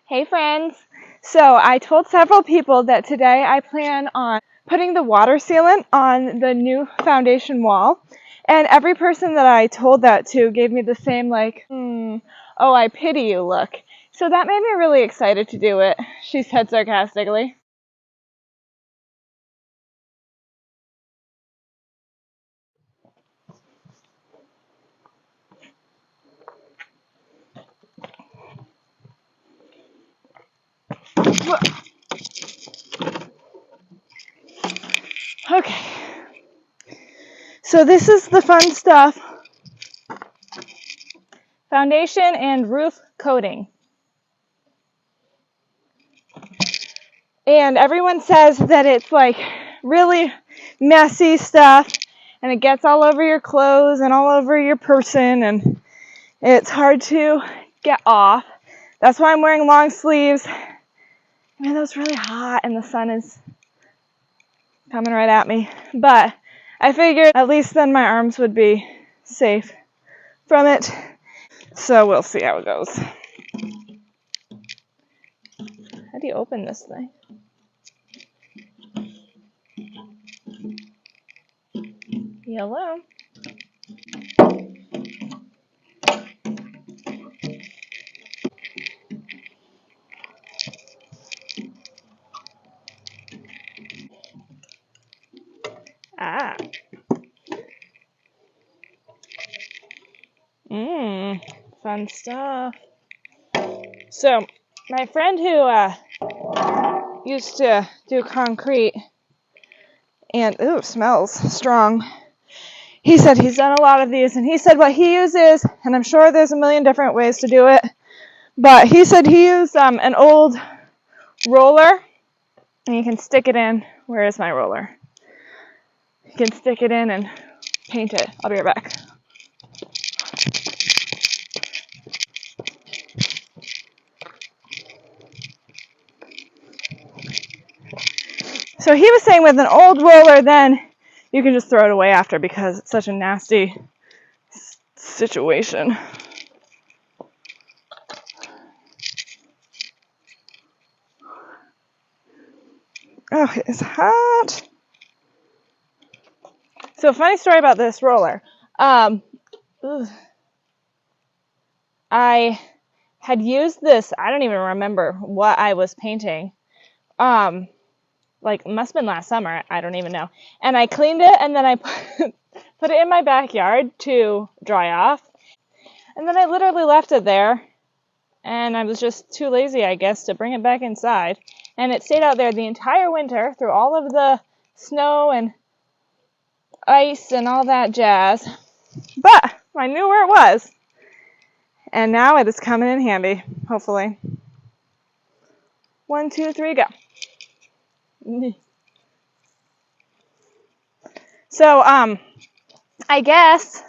Hey friends! So I told several people that today I plan on putting the water sealant on the new foundation wall, and every person that I told that to gave me the same oh, I pity you look. So that made me really excited to do it, she said sarcastically. Okay, so this is the fun stuff. Foundation and roof coating. And everyone says that it's like really messy stuff and it gets all over your clothes and all over your person and it's hard to get off. That's why I'm wearing long sleeves. Man, that was really hot and the sun is coming right at me. But I figured at least then my arms would be safe from it. So we'll see how it goes. How do you open this thing? Yellow. Ah. Fun stuff. So, my friend who used to do concrete and, ooh, smells strong. He said he's done a lot of these, and he said what he uses, and I'm sure there's a million different ways to do it, but he said he used an old roller, and you can stick it in. Where is my roller? You can stick it in and paint it. I'll be right back. So he was saying with an old roller, then you can just throw it away after because it's such a nasty situation. Oh, it's hot. So, funny story about this roller. I had used this, I don't even remember what I was painting. Like, must have been last summer, I don't even know. And I cleaned it, and then I put it in my backyard to dry off. And then I literally left it there, and I was just too lazy, I guess, to bring it back inside. And it stayed out there the entire winter through all of the snow and ice and all that jazz. But I knew where it was. And now it is coming in handy, hopefully. 1, 2, 3, go. So, I guess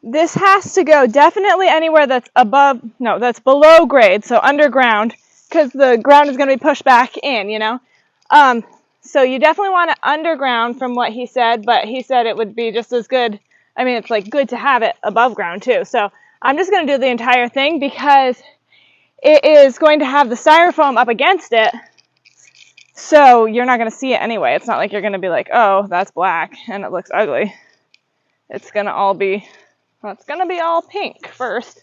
this has to go definitely anywhere that's that's below grade, so underground, because the ground is going to be pushed back in, you know? So you definitely want it underground from what he said, but he said it would be just as good. I mean, it's like good to have it above ground too. So I'm just going to do the entire thing because it is going to have the styrofoam up against it. So you're not going to see it anyway. It's not like you're going to be like, oh, that's black and it looks ugly. It's going to all be, well, it's going to be all pink first.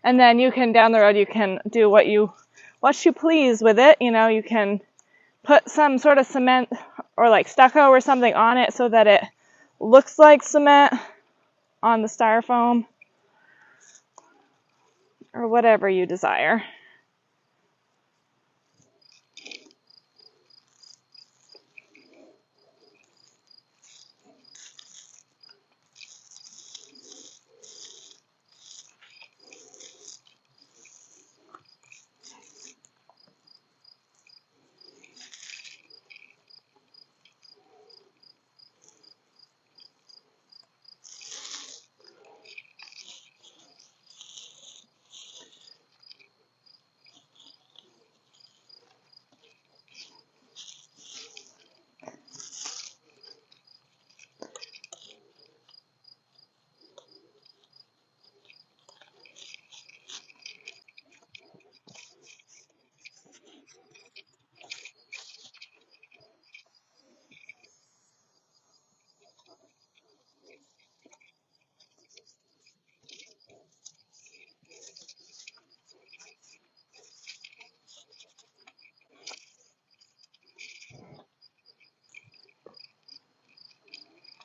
And then you can, down the road, you can do what you please with it. You know, you can put some sort of cement or like stucco or something on it so that it looks like cement on the styrofoam or whatever you desire.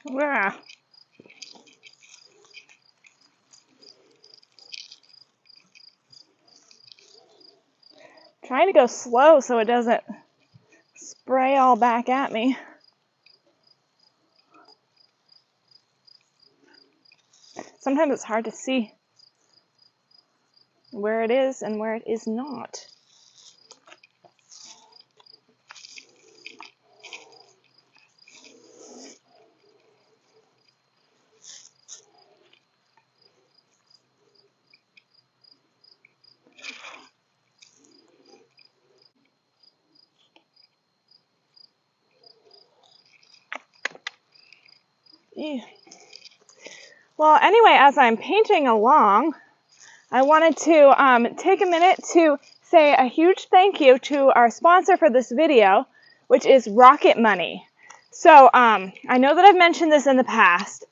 Ah. Trying to go slow so it doesn't spray all back at me. Sometimes it's hard to see where it is and where it is not. Ew. Well, anyway, as I'm painting along, I wanted to take a minute to say a huge thank you to our sponsor for this video, which is Rocket Money. So I know that I've mentioned this in the past,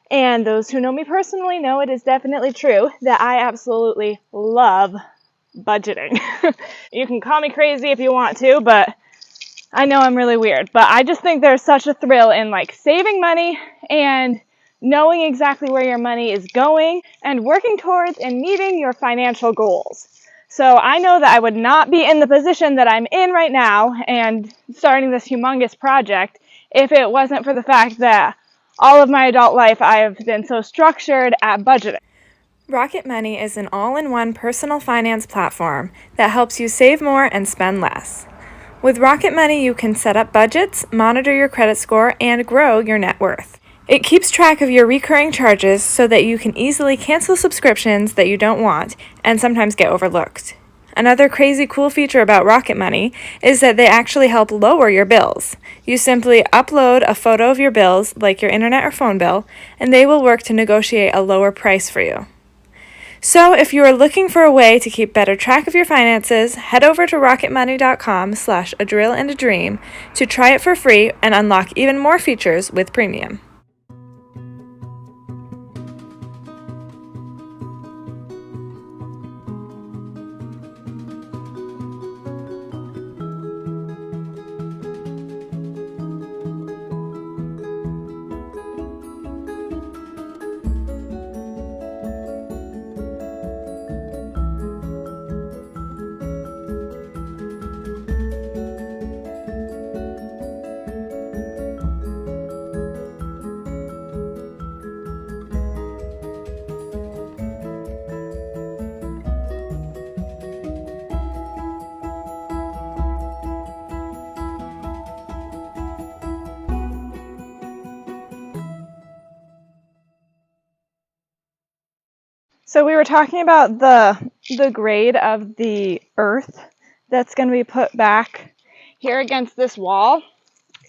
and those who know me personally know it is definitely true that I absolutely love budgeting. You can call me crazy if you want to, but I know I'm really weird. But I just think there's such a thrill in like saving money and knowing exactly where your money is going and working towards and meeting your financial goals. So I know that I would not be in the position that I'm in right now and starting this humongous project if it wasn't for the fact that all of my adult life I have been so structured at budgeting. Rocket Money is an all-in-one personal finance platform that helps you save more and spend less. With Rocket Money, you can set up budgets, monitor your credit score, and grow your net worth. It keeps track of your recurring charges so that you can easily cancel subscriptions that you don't want and sometimes get overlooked. Another crazy cool feature about Rocket Money is that they actually help lower your bills. You simply upload a photo of your bills, like your internet or phone bill, and they will work to negotiate a lower price for you. So if you are looking for a way to keep better track of your finances, head over to rocketmoney.com/adrillandadream to try it for free and unlock even more features with premium. So we were talking about the grade of the earth that's going to be put back here against this wall,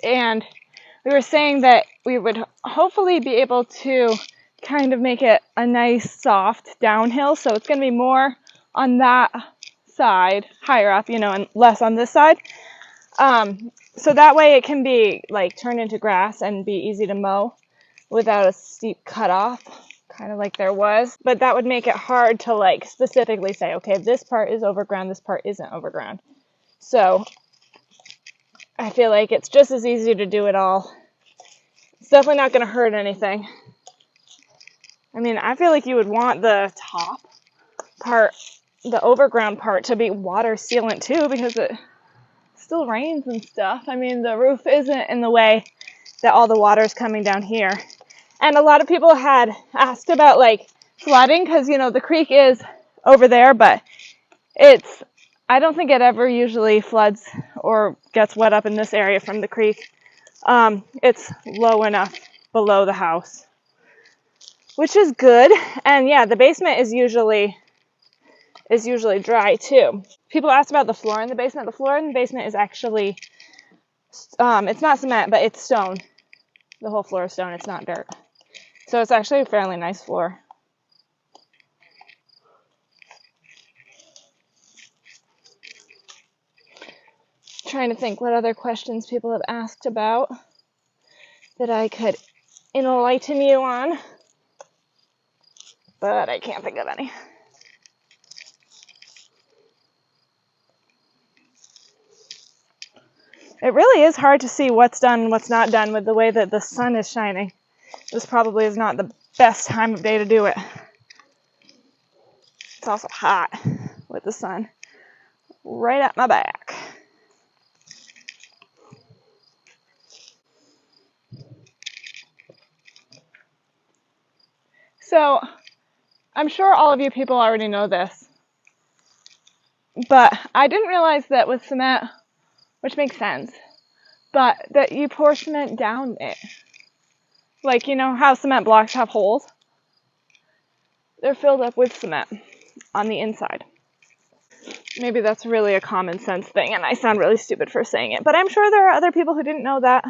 and we were saying that we would hopefully be able to kind of make it a nice soft downhill, so it's going to be more on that side, higher up, and less on this side. So that way it can be like turned into grass and be easy to mow without a steep cutoff, kind of like there was. But that would make it hard to like specifically say, okay, this part is overground, this part isn't overground. So I feel like it's just as easy to do it all. It's definitely not going to hurt anything. I mean, I feel like you would want the top part, the overground part, to be water sealant too, because it still rains and stuff. I mean, the roof isn't in the way that all the water is coming down here. And a lot of people had asked about like flooding, because the creek is over there, but I don't think it ever usually floods or gets wet up in this area from the creek. It's low enough below the house, which is good. And yeah, the basement is usually dry too. People asked about the floor in the basement. The floor in the basement is actually it's not cement, but it's stone. The whole floor is stone. It's not dirt. So it's actually a fairly nice floor. Trying to think what other questions people have asked about that I could enlighten you on, but I can't think of any. It really is hard to see what's done and what's not done with the way that the sun is shining. this probably is not the best time of day to do it. It's also hot with the sun right at my back. So I'm sure all of you people already know this, but I didn't realize that with cement, which makes sense, but that you pour cement down it. Like, you know how cement blocks have holes? They're filled up with cement on the inside. Maybe that's really a common sense thing, and I sound really stupid for saying it, but I'm sure there are other people who didn't know that.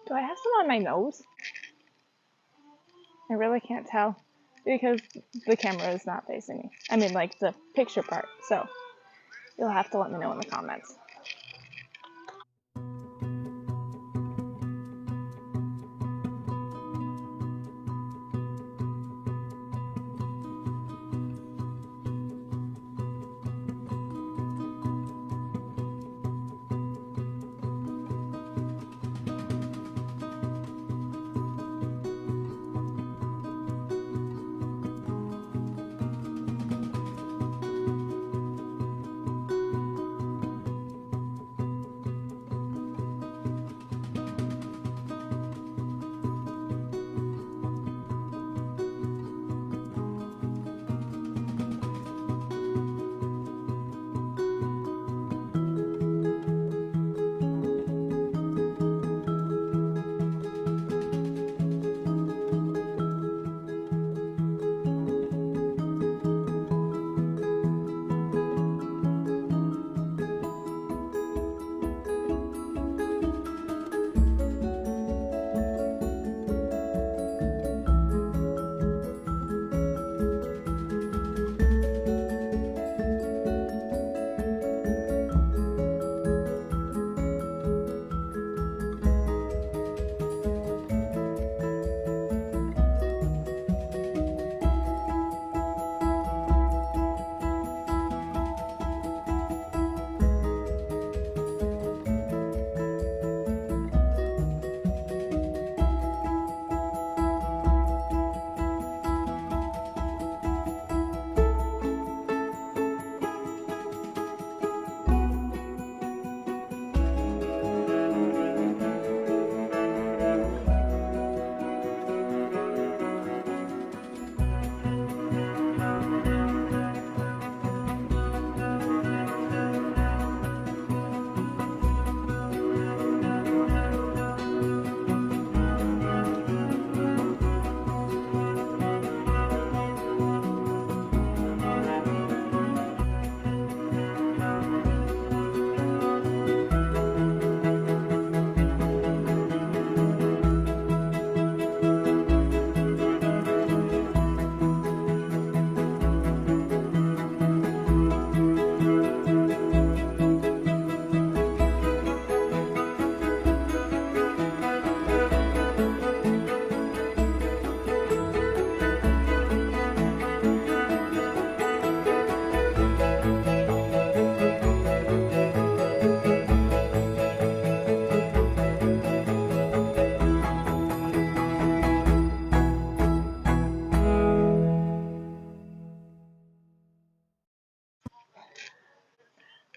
Do I have some on my nose? I really can't tell because the camera is not facing me. I mean, like the picture part. So you'll have to let me know in the comments.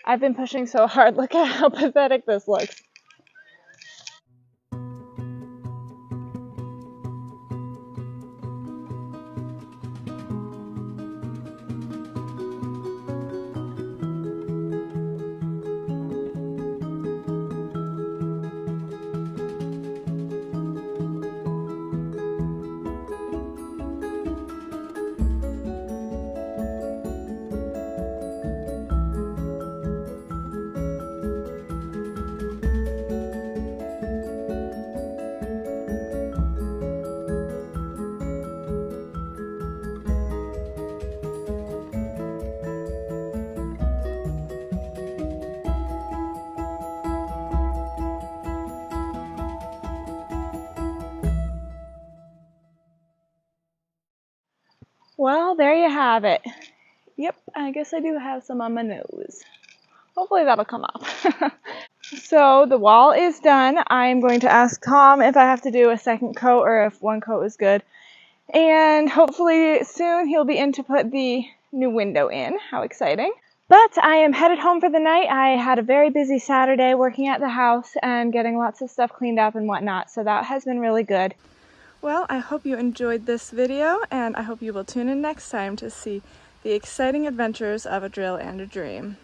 I've been pushing so hard. Look at how pathetic this looks. Well, there you have it. Yep, I guess I do have some on my nose. Hopefully that'll come off. So the wall is done. I'm going to ask Tom if I have to do a second coat or if one coat is good. And hopefully soon he'll be in to put the new window in. How exciting. But I am headed home for the night. I had a very busy Saturday working at the house and getting lots of stuff cleaned up and whatnot, so that has been really good. Well, I hope you enjoyed this video, and I hope you will tune in next time to see the exciting adventures of a drill and a dream.